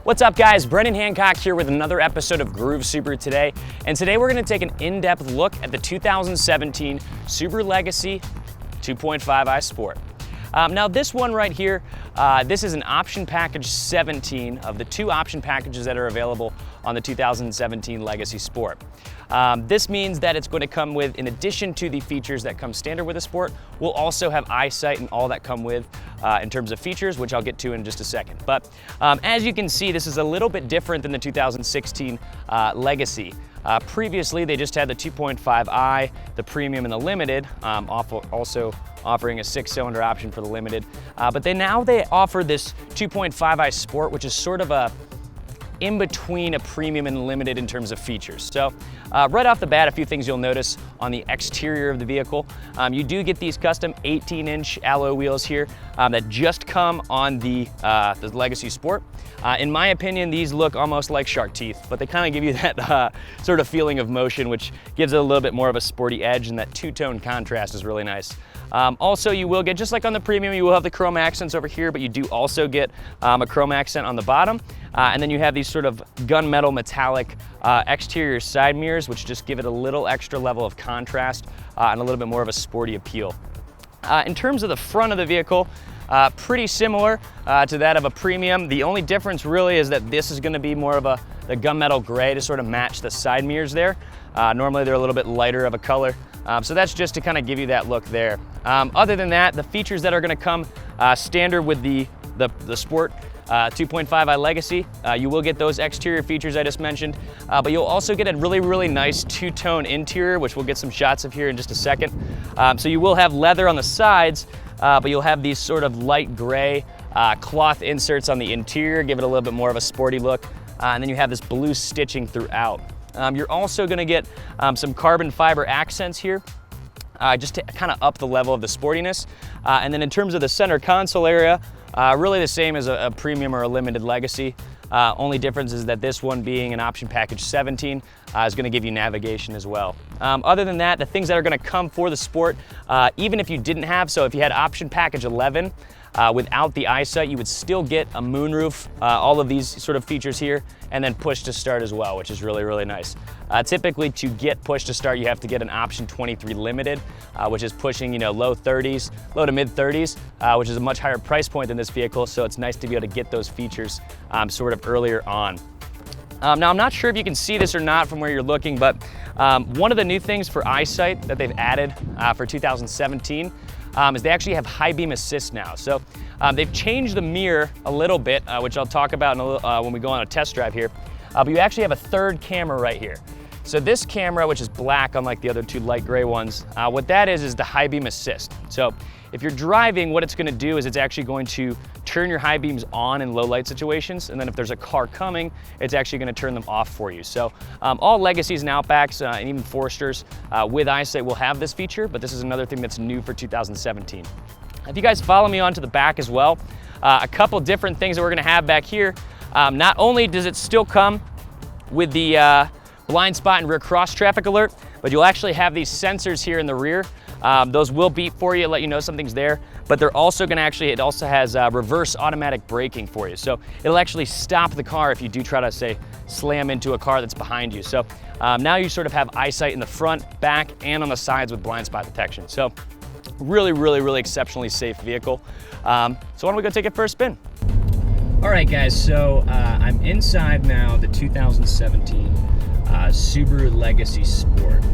What's up guys, Brendan Hancock here with another episode of Groove Subaru today. And today we're gonna take an in-depth look at the 2017 Subaru Legacy 2.5i Sport. Now this one right here, this is an option package 17 of the two option packages that are available on the 2017 Legacy Sport. This means that it's going to come with, in addition to the features that come standard with a Sport, we'll also have eyesight and all that come with in terms of features, which I'll get to in just a second. But as you can see, this is a little bit different than the 2016 Legacy. Previously, they just had the 2.5i, the Premium, and the Limited, also offering a 6-cylinder option for the Limited. But they offer this 2.5i Sport, which is sort of a in between a Premium and Limited in terms of features. So right off the bat, a few things you'll notice on the exterior of the vehicle. You do get these custom 18-inch alloy wheels here that just come on the Legacy Sport. In my opinion, these look almost like shark teeth, but they kind of give you that sort of feeling of motion, which gives it a little bit more of a sporty edge, and that two-tone contrast is really nice. Also, you will get, just like on the Premium, you will have the chrome accents over here, but you do also get a chrome accent on the bottom. And then you have these sort of gunmetal metallic exterior side mirrors, which just give it a little extra level of contrast and a little bit more of a sporty appeal. In terms of the front of the vehicle, pretty similar to that of a Premium. The only difference really is that this is going to be more of the gunmetal gray to sort of match the side mirrors there. Normally they're a little bit lighter of a color. So that's just to kind of give you that look there. Other than that, the features that are going to come standard with the Sport 2.5i Legacy, you will get those exterior features I just mentioned, but you'll also get a really, really nice two-tone interior, which we'll get some shots of here in just a second. So you will have leather on the sides, but you'll have these sort of light gray cloth inserts on the interior, give it a little bit more of a sporty look, and then you have this blue stitching throughout. You're also going to get some carbon fiber accents here, just to kind of up the level of the sportiness. And then in terms of the center console area, really the same as a Premium or a Limited Legacy. Only difference is that this one, being an option package 17, is going to give you navigation as well. Other than that, the things that are going to come for the Sport, even if you didn't have, so if you had option package 11, without the eyesight, you would still get a moonroof, all of these sort of features here, and then push to start as well, which is really, really nice. Typically, to get push to start, you have to get an option 23 Limited, which is pushing, low to mid 30s, which is a much higher price point than this vehicle, so it's nice to be able to get those features sort of earlier on. Now, I'm not sure if you can see this or not from where you're looking, but one of the new things for eyesight that they've added for 2017 is they actually have high beam assist now. So they've changed the mirror a little bit, which I'll talk about when we go on a test drive here. But you actually have a third camera right here. So this camera, which is black unlike the other two light gray ones, what that is the high beam assist. So if you're driving, what it's going to do is it's actually going to turn your high beams on in low light situations, and then if there's a car coming, it's actually going to turn them off for you. So all Legacies and Outbacks and even Foresters with eyesight will have this feature, but this is another thing that's new for 2017. If you guys follow me onto the back as well, a couple different things that we're going to have back here. Not only does it still come with the blind spot and rear cross traffic alert, but you'll actually have these sensors here in the rear. Those will beep for you, let you know something's there, but they're also going to it also has reverse automatic braking for you. So it'll actually stop the car if you do try to, say, slam into a car that's behind you. So now you sort of have eyesight in the front, back, and on the sides with blind spot detection. So really, really, really exceptionally safe vehicle. So why don't we go take it for a spin? All right, guys, so I'm inside now the 2017 Subaru Legacy Sport.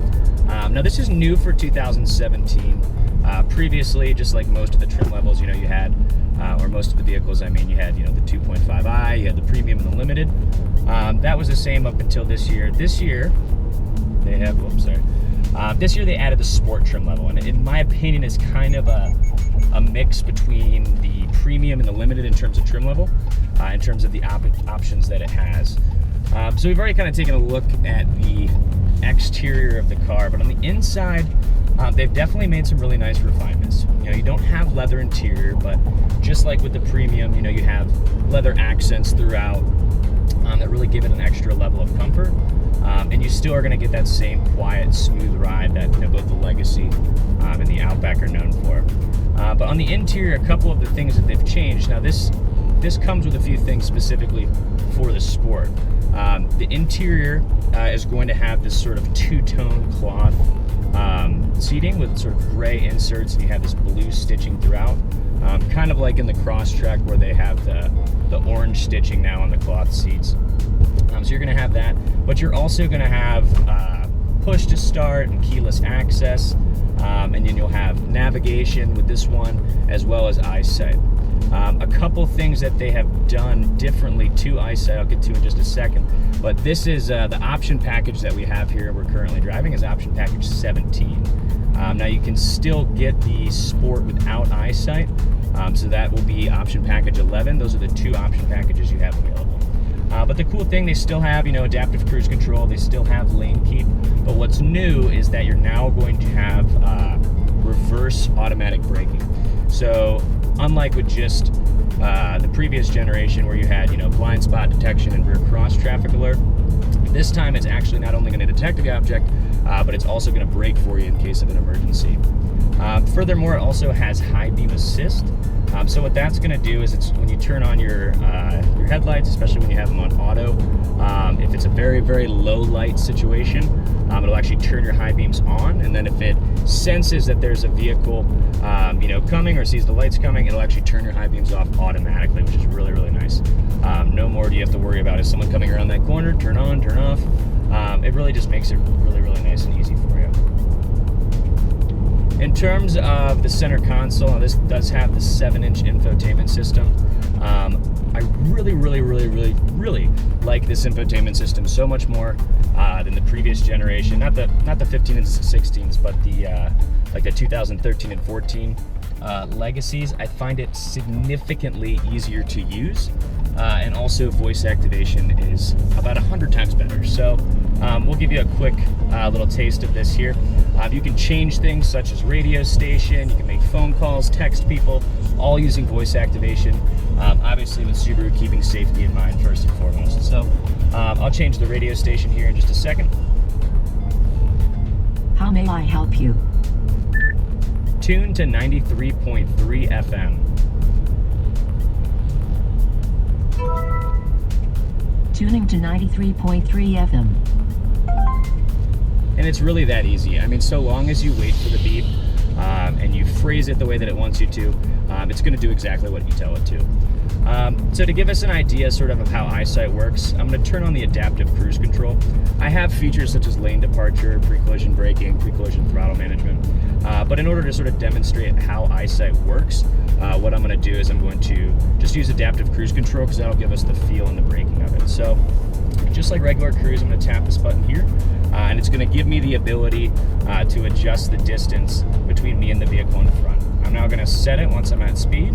Now this is new for 2017. Previously, just like most of the trim levels, you had, or most of the vehicles, I mean, you had, the 2.5i, you had the Premium and the Limited. That was the same up until this year. This year, they have, this year they added the Sport trim level, and in my opinion, it's kind of a mix between the Premium and the Limited in terms of trim level, in terms of the options that it has. So we've already kind of taken a look at the exterior of the car, but on the inside, they've definitely made some really nice refinements. You don't have leather interior, but just like with the Premium, you have leather accents throughout that really give it an extra level of comfort. And you still are going to get that same quiet, smooth ride that both the Legacy and the Outback are known for. But on the interior, a couple of the things that they've changed. Now this this comes with a few things specifically for the Sport. The interior is going to have this sort of two-tone cloth seating with sort of gray inserts, and you have this blue stitching throughout, kind of like in the Crosstrek where they have the orange stitching now on the cloth seats. So you're going to have that, but you're also going to have push to start and keyless access, and then you'll have navigation with this one as well as eyesight. A couple things that they have done differently to eyesight I'll get to in just a second, but this is the option package that we have here we're currently driving is option package 17. Now you can still get the Sport without eyesight, so that will be option package 11. Those are the two option packages you have available. But the cool thing, they still have, adaptive cruise control, they still have lane keep, but what's new is that you're now going to have reverse automatic braking. So unlike with just the previous generation where you had, blind spot detection and rear cross traffic alert, this time it's actually not only going to detect the object, but it's also going to brake for you in case of an emergency. Furthermore, it also has high beam assist. So what that's going to do is it's when you turn on your headlights, especially when you have them on auto, if it's a very, very low light situation, it'll actually turn your high beams on, and then if it senses that there's a vehicle coming or sees the lights coming, it'll actually turn your high beams off automatically, which is really, really nice. No more do you have to worry about, is someone coming around that corner, turn on, turn off. It really just makes it really, really nice and easy for you. In terms of the center console, this does have the 7-inch infotainment system. I really, really, really, really, really like this infotainment system so much more than the previous generation. Not the 15 and 16s, but the 2013 and 14 Legacies. I find it significantly easier to use, and also voice activation is about 100 times better. So we'll give you a quick little taste of this here. You can change things such as radio station, you can make phone calls, text people, all using voice activation. Obviously with Subaru keeping safety in mind first and foremost. So I'll change the radio station here in just a second. How may I help you? Tune to 93.3 FM. Tuning to 93.3 FM. And it's really that easy. I mean, so long as you wait for the beep and you phrase it the way that it wants you to, it's going to do exactly what you tell it to. So to give us an idea sort of how eyesight works, I'm going to turn on the adaptive cruise control. I have features such as lane departure, pre-collision braking, pre-collision throttle management, but in order to sort of demonstrate how eyesight works, what I'm going to do is I'm going to just use adaptive cruise control because that'll give us the feel and the braking of it. So just like regular cruise, I'm going to tap this button here, and it's going to give me the ability to adjust the distance between me and the vehicle in the front. I'm now going to set it once I'm at speed,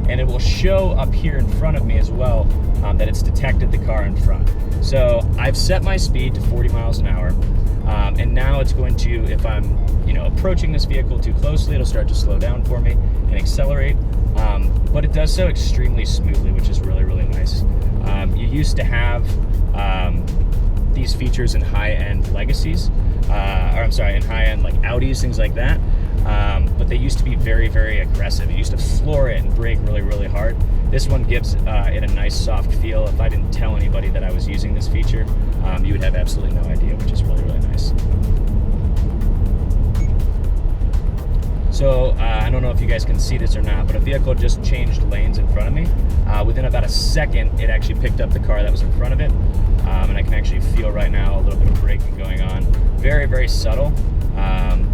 and it will show up here in front of me as well that it's detected the car in front. So I've set my speed to 40 miles an hour, and now it's going to, if I'm approaching this vehicle too closely, it'll start to slow down for me and accelerate, but it does so extremely smoothly, which is really, really nice. You used to have these features in high-end Legacies, in high-end like Audis, things like that. But they used to be very, very aggressive. You used to floor it and brake really, really hard. This one gives it a nice soft feel. If I didn't tell anybody that I was using this feature, you would have absolutely no idea, which is really, really nice. So I don't know if you guys can see this or not, but a vehicle just changed lanes in front of me. Within about a second, it actually picked up the car that was in front of it, and I can actually feel right now a little bit of braking going on. Very, very subtle,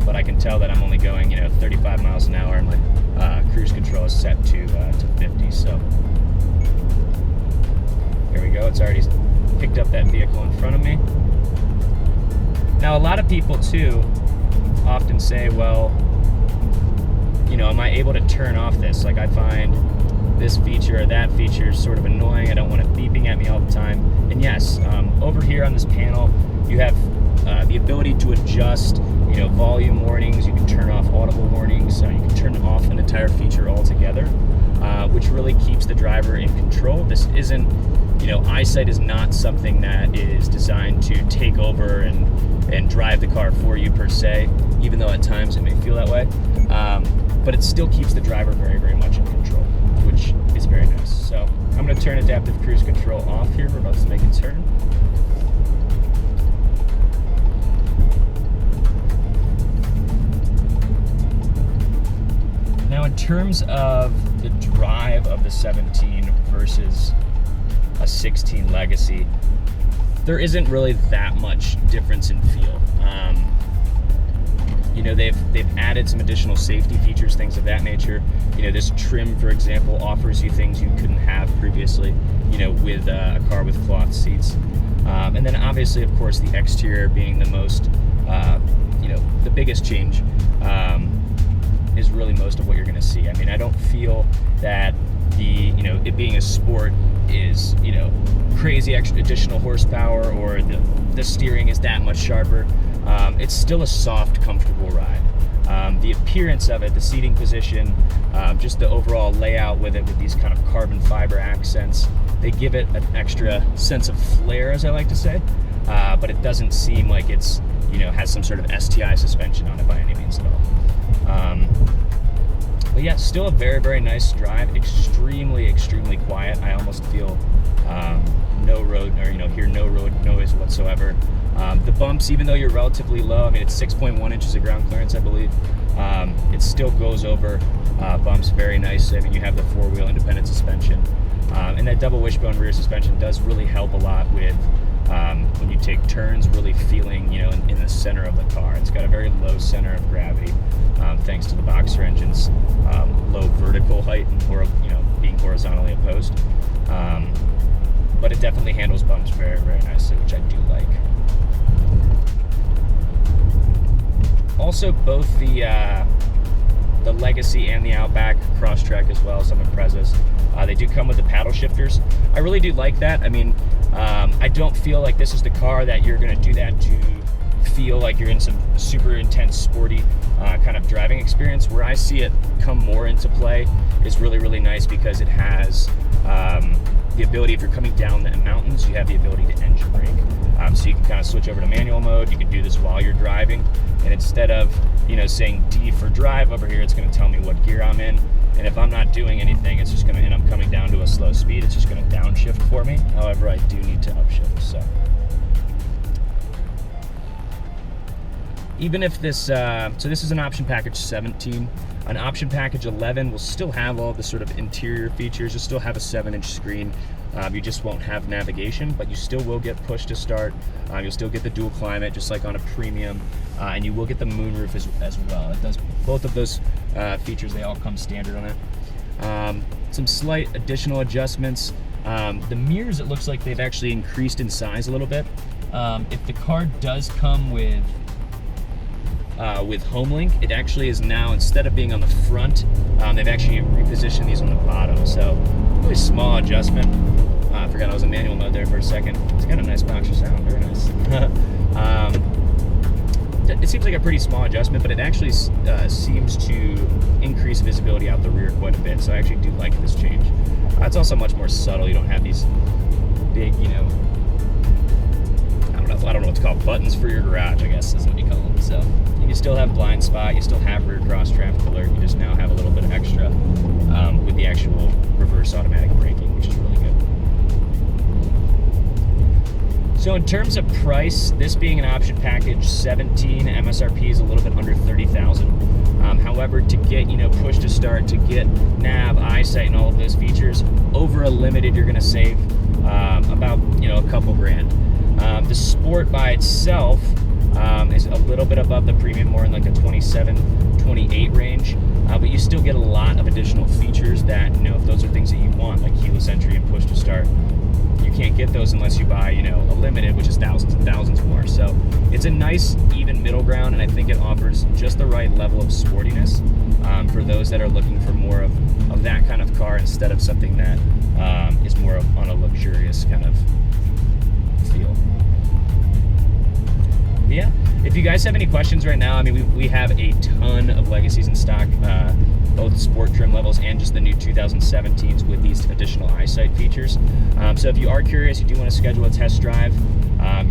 but I can tell that I'm only going 35 miles an hour, and my cruise control is set to 50. So here we go. It's already picked up that vehicle in front of me. Now, a lot of people too often say, well, am I able to turn off this? Like, I find this feature or that feature is sort of annoying. I don't want it beeping at me all the time. And yes, over here on this panel, you have the ability to adjust, volume warnings. You can turn off audible warnings. You can turn off an entire feature altogether, which really keeps the driver in control. This isn't, eyesight is not something that is designed to take over and drive the car for you per se, even though at times it may feel that way. But it still keeps the driver very, very much in control, which very nice. So I'm going to turn adaptive cruise control off here. We're about to make a turn. Now, in terms of the drive of the 17 versus a 16 Legacy, there isn't really that much difference in feel. You know, they've added some additional safety features, things of that nature. You know, this trim, for example, offers you things you couldn't have previously, you know, with a car with cloth seats. And then obviously, of course, the exterior being the most, you know, the biggest change is really most of what you're going to see. I mean, I don't feel that you know, it being a sport is, you know, crazy extra additional horsepower, or the steering is that much sharper. It's still a soft, comfortable ride. The appearance of it, the seating position, just the overall layout with it, with these kind of carbon fiber accents, they give it an extra sense of flair, as I like to say, but it doesn't seem like it's, you know, has some sort of STI suspension on it by any means at all. But yeah, still a very, very nice drive. Extremely quiet. I almost feel no road, or, you know, hear no road noise whatsoever. The bumps, even though you're relatively low, I mean, it's 6.1 inches of ground clearance, I believe. It still goes over bumps very nice. I mean, you have the four-wheel independent suspension, and that double wishbone rear suspension does really help a lot with when you take turns, really feeling, you know, in the center of the car. It's got a very low center of gravity, thanks to the boxer engine's low vertical height and, you know, being horizontally opposed. But it definitely handles bumps very, very nicely, which I do like. Also, both the Legacy and the Outback Crosstrek as well, some Imprezas, they do come with the paddle shifters. I really do like that. I mean, I don't feel like this is the car that you're going to do that to feel like you're in some super intense, sporty kind of driving experience. Where I see it come more into play is really, really nice, because it has the ability, if you're coming down the mountains, you have the ability to engine brake. So you can kind of switch over to manual mode. You can do this while you're driving, and instead of, you know, saying D for drive over here, it's going to tell me what gear I'm in. And if I'm not doing anything, it's just going to, and I'm coming down to a slow speed, it's just going to downshift for me. However, I do need to upshift. So even if this, so this is an option package 17. An option package 11 will still have all the sort of interior features. You'll still have a 7-inch screen. You just won't have navigation, but you still will get push to start. You'll still get the dual climate, just like on a premium, and you will get the moonroof as well. It does both of those features. They all come standard on it. Some slight additional adjustments. The mirrors, it looks like they've actually increased in size a little bit. If the car does come with HomeLink, it actually is now, instead of being on the front, they've actually repositioned these on the bottom. So really small adjustment. I forgot I was in manual mode there for a second. It's got a nice boxer sound, very nice. It seems like a pretty small adjustment, but it actually seems to increase visibility out the rear quite a bit. So I actually do like this change. It's also much more subtle. You don't have these big, you know, I don't know what to call buttons for your garage, I guess is what you call them. So you can still have blind spot, you still have rear cross traffic alert, you just now have a little bit extra with the actual reverse automatic braking, which is really good. So in terms of price, this being an option package 17, MSRP is a little bit under $30,000. However, to get, you know, push to start, to get nav, eyesight, and all of those features, over a limited, you're going to save about, you know, a couple grand. The Sport by itself is a little bit above the premium, more in like a 27, 28 range, but you still get a lot of additional features that, you know, if those are things that you want, like keyless entry and push to start, you can't get those unless you buy, you know, a limited, which is thousands and thousands more. So it's a nice even middle ground, and I think it offers just the right level of sportiness for those that are looking for more of that kind of car, instead of something that is more on a luxurious kind of feel. But yeah, if you guys have any questions right now, I mean, we have a ton of Legacies in stock, both sport trim levels and just the new 2017s with these additional eyesight features. So if you are curious, you do want to schedule a test drive,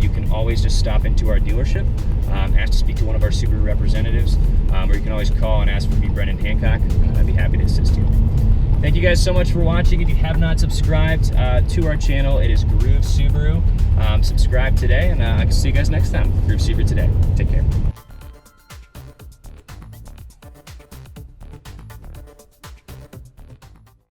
you can always just stop into our dealership, ask to speak to one of our Subaru representatives, or you can always call and ask for me, Brendan Hancock. I'd be happy to assist you. Thank you guys so much for watching. If you have not subscribed to our channel, it is Groove Subaru. Subscribe today, and I can see you guys next time. Groove Subaru Today. Take care.